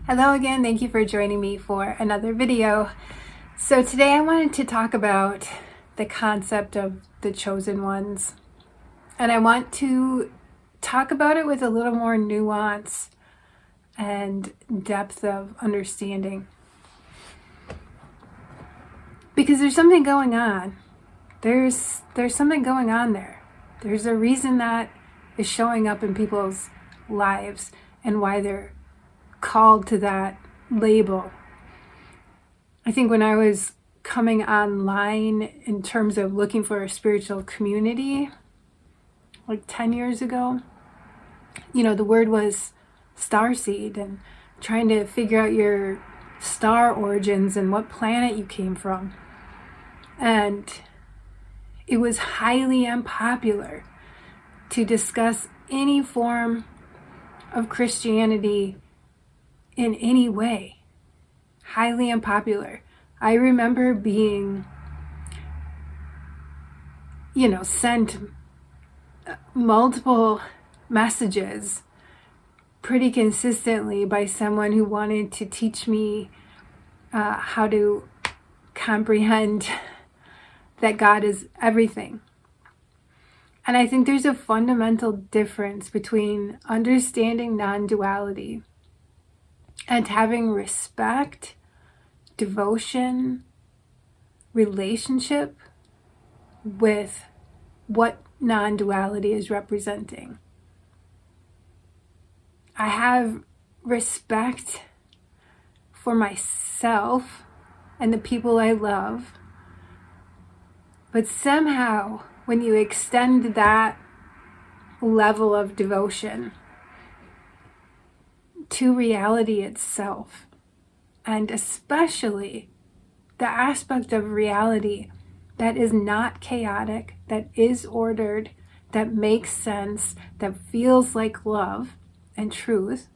Hello again, thank you for joining me for another video. So today I wanted to talk about the concept of the chosen ones. And I want to talk about it with a little more nuance and depth of understanding. Because there's something going on. There's something going on there. There's a reason that is showing up in people's lives and why they're called to that label. I think when I was coming online in terms of looking for a spiritual community, like 10 years ago, the word was starseed and trying to figure out your star origins and what planet you came from. And it was highly unpopular to discuss any form of Christianity in any way. Highly unpopular. I remember being, sent multiple messages pretty consistently by someone who wanted to teach me how to comprehend that God is everything. And I think there's a fundamental difference between understanding non-duality and having respect, devotion, relationship with what non-duality is representing. I have respect for myself and the people I love, but somehow when you extend that level of devotion to reality itself, and especially the aspect of reality that is not chaotic, that is ordered, that makes sense, that feels like love and truth,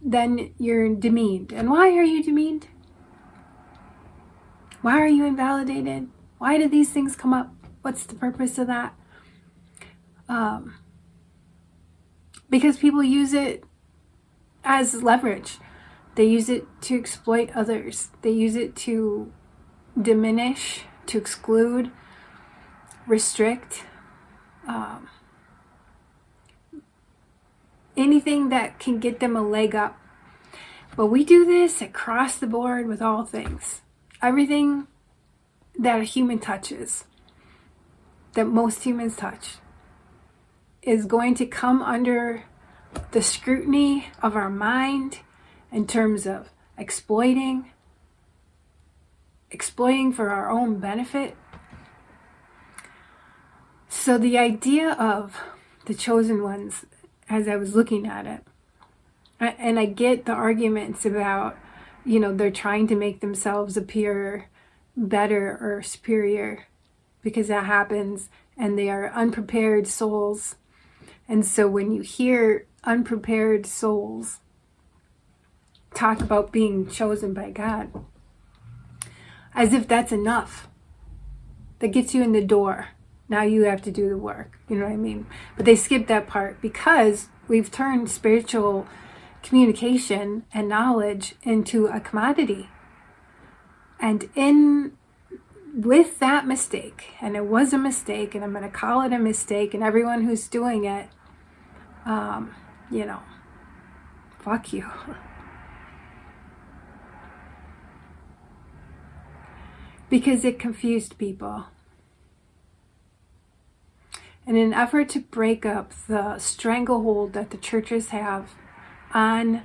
then you're demeaned. And why are you demeaned? Why are you invalidated? Why did these things come up? What's the purpose of that? Because people use it as leverage. They use it to exploit others. They use it to diminish, to exclude, restrict, anything that can get them a leg up. But we do this across the board with all things. Everything that a human touches, that most humans touch, is going to come under the scrutiny of our mind in terms of exploiting for our own benefit. So the idea of the chosen ones, as I was looking at it, and I get the arguments about, they're trying to make themselves appear better or superior, because that happens, and they are unprepared souls. And so when you hear unprepared souls talk about being chosen by God, as if that's enough, that gets you in the door. Now you have to do the work, you know what I mean? But they skip that part because we've turned spiritual communication and knowledge into a commodity. And with that mistake, and it was a mistake, and I'm going to call it a mistake, and everyone who's doing it, fuck you. Because it confused people. In an effort to break up the stranglehold that the churches have on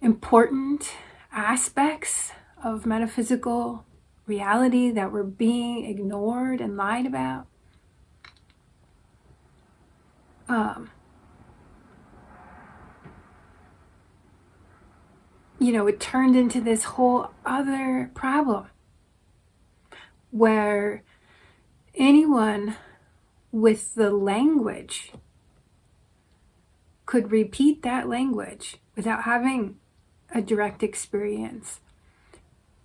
important aspects of metaphysical reality that were being ignored and lied about, it turned into this whole other problem where anyone with the language could repeat that language without having a direct experience.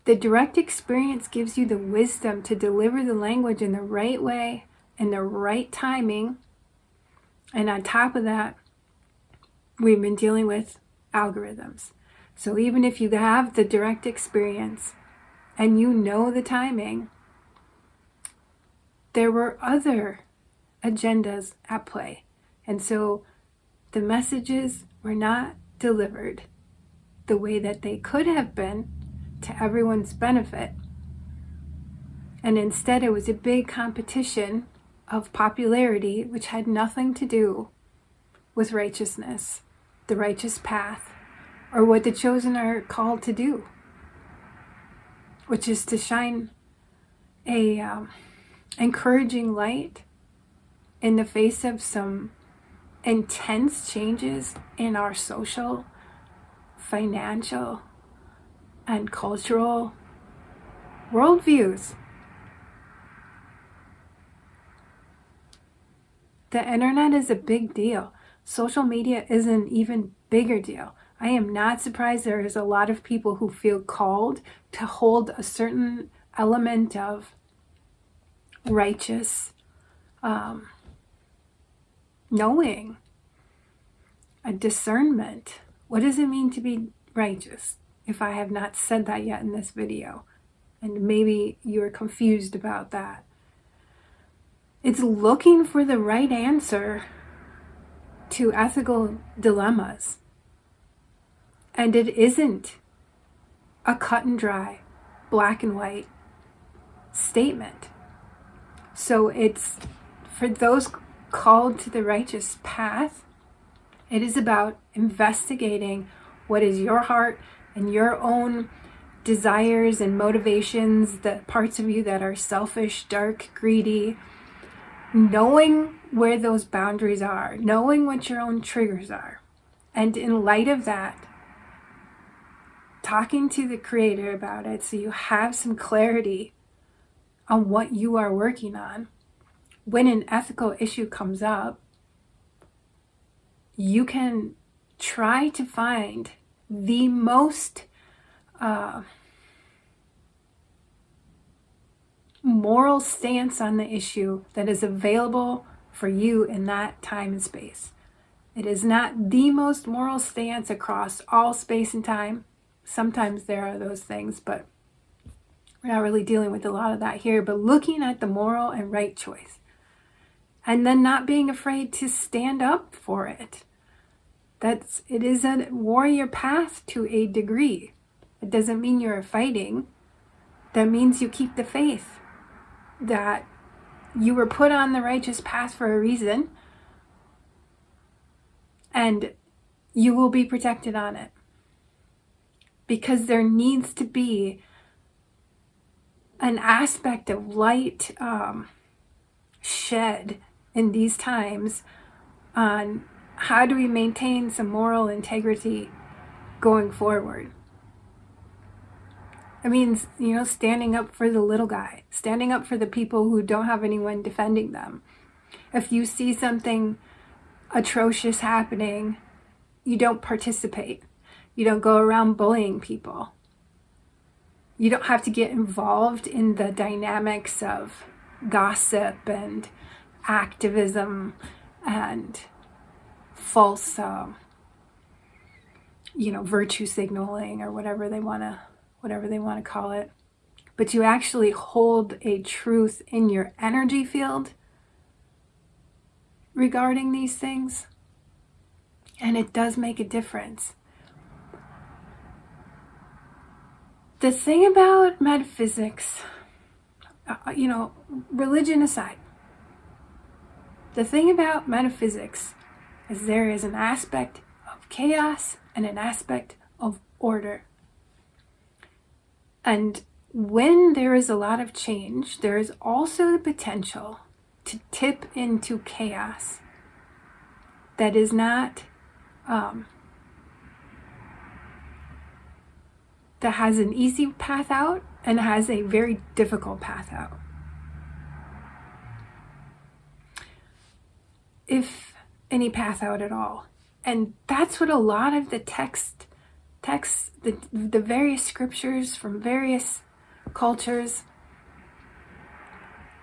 The direct experience gives you the wisdom to deliver the language in the right way, in the right timing. And on top of that, we've been dealing with algorithms. So even if you have the direct experience and you know the timing, there were other agendas at play. And so the messages were not delivered the way that they could have been to everyone's benefit. And instead it was a big competition of popularity, which had nothing to do with righteousness, the righteous path, or what the chosen are called to do, which is to shine a encouraging light in the face of some intense changes in our social, financial, and cultural worldviews. The internet is a big deal. Social media is an even bigger deal. I am not surprised there is a lot of people who feel called to hold a certain element of righteous knowing, a discernment. What does it mean to be righteous? If I have not said that yet in this video, and maybe you're confused about that. It's looking for the right answer to ethical dilemmas. And it isn't a cut and dry, black and white statement. So it's for those called to the righteous path, it is about investigating what is your heart and your own desires and motivations, the parts of you that are selfish, dark, greedy, knowing where those boundaries are, knowing what your own triggers are. And in light of that, talking to the Creator about it so you have some clarity on what you are working on. When an ethical issue comes up, you can try to find the most moral stance on the issue that is available for you in that time and space. It is not the most moral stance across all space and time. Sometimes there are those things, but we're not really dealing with a lot of that here. But looking at the moral and right choice, and then not being afraid to stand up for it. It is a warrior path to a degree. It doesn't mean you're fighting. That means you keep the faith that you were put on the righteous path for a reason, and you will be protected on it. Because there needs to be an aspect of light shed in these times on how do we maintain some moral integrity going forward. It means, standing up for the little guy, standing up for the people who don't have anyone defending them. If you see something atrocious happening, you don't participate. You don't go around bullying people. You don't have to get involved in the dynamics of gossip and activism and false, virtue signaling or whatever they want to call it. But you actually hold a truth in your energy field regarding these things, and it does make a difference. The thing about metaphysics, religion aside, the thing about metaphysics is there is an aspect of chaos and an aspect of order. And when there is a lot of change, there is also the potential to tip into chaos that is not, that has an easy path out and has a very difficult path out. If any path out at all. And that's what a lot of the texts, the various scriptures from various cultures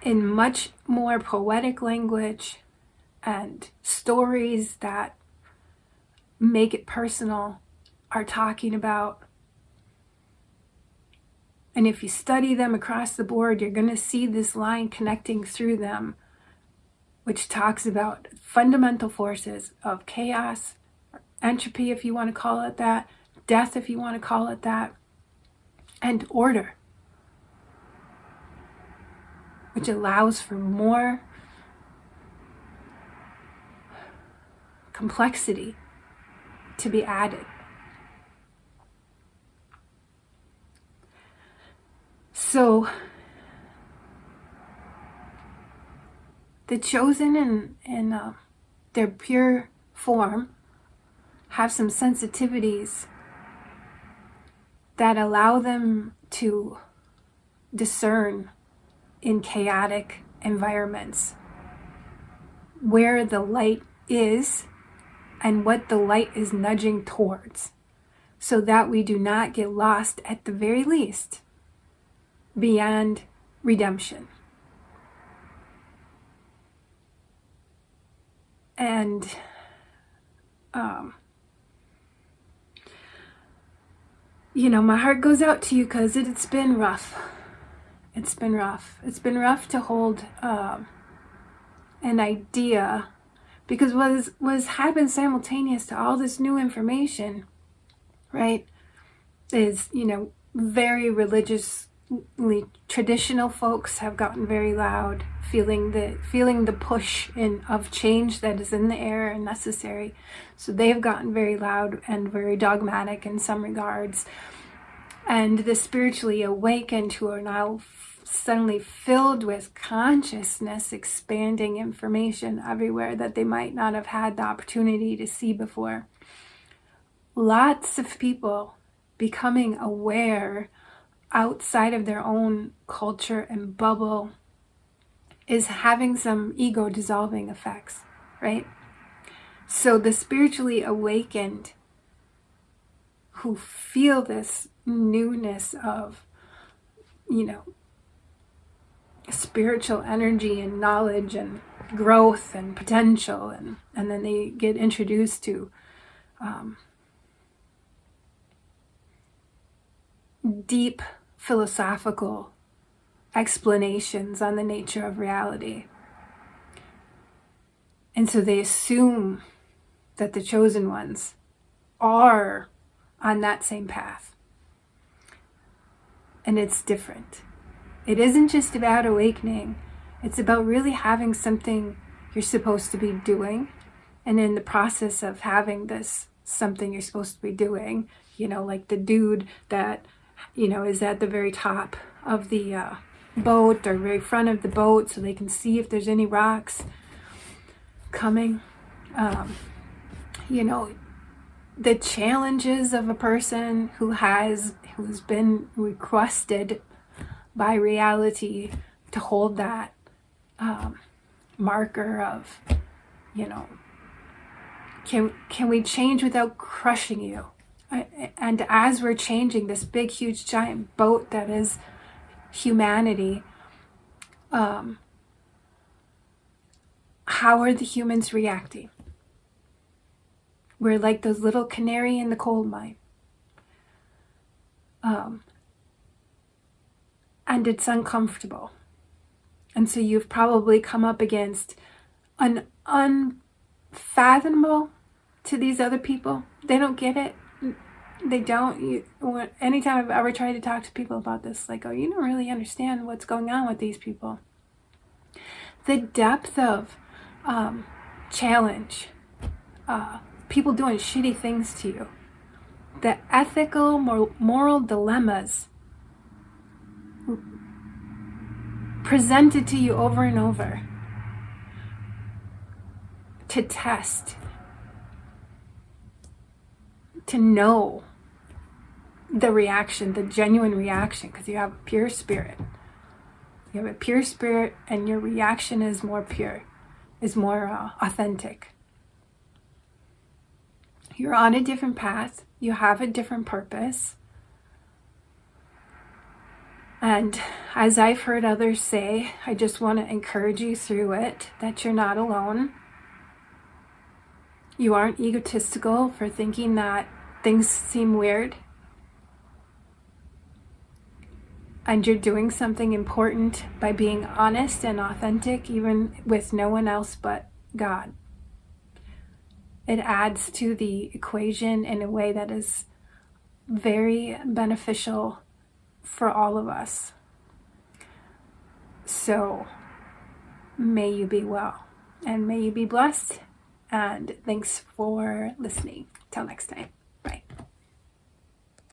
in much more poetic language and stories that make it personal are talking about. And if you study them across the board, you're going to see this line connecting through them, which talks about fundamental forces of chaos, entropy, if you want to call it that, death, if you want to call it that, and order, which allows for more complexity to be added. So the chosen in their pure form have some sensitivities that allow them to discern in chaotic environments where the light is and what the light is nudging towards, so that we do not get lost at the very least beyond redemption. And my heart goes out to you because it's been rough. It's been rough. It's been rough to hold an idea, because what was happened simultaneous to all this new information, right, is, very religiously traditional folks have gotten very loud, feeling the push of change that is in the air and necessary. So they've gotten very loud and very dogmatic in some regards. And the spiritually awakened, who are now suddenly filled with consciousness, expanding information everywhere that they might not have had the opportunity to see before. Lots of people becoming aware outside of their own culture and bubble is having some ego dissolving effects, right? So the spiritually awakened who feel this newness of, spiritual energy and knowledge and growth and potential, and then they get introduced to deep philosophical explanations on the nature of reality. And so they assume that the chosen ones are on that same path. And it's different. It isn't just about awakening. It's about really having something you're supposed to be doing. And in the process of having this something you're supposed to be doing, like the dude that, is at the very top of the boat or very front of the boat so they can see if there's any rocks coming. The challenges of a person who's been requested by reality to hold that marker of, can we change without crushing you? And as we're changing this big, huge, giant boat that is humanity, how are the humans reacting? We're like those little canary in the coal mine. And it's uncomfortable. And so you've probably come up against an unfathomable to these other people. They don't get it. They don't. Anytime I've ever tried to talk to people about this, like, oh, you don't really understand what's going on with these people. The depth of challenge, people doing shitty things to you, the ethical, moral dilemmas presented to you over and over to test, to know the reaction, the genuine reaction, because you have a pure spirit. You have a pure spirit, and your reaction is more pure, is more authentic. You're on a different path. You have a different purpose. And as I've heard others say, I just want to encourage you through it, that you're not alone. You aren't egotistical for thinking that things seem weird and you're doing something important by being honest and authentic, even with no one else but God, it adds to the equation in a way that is very beneficial for all of us. So may you be well and may you be blessed. And thanks for listening. Till next time.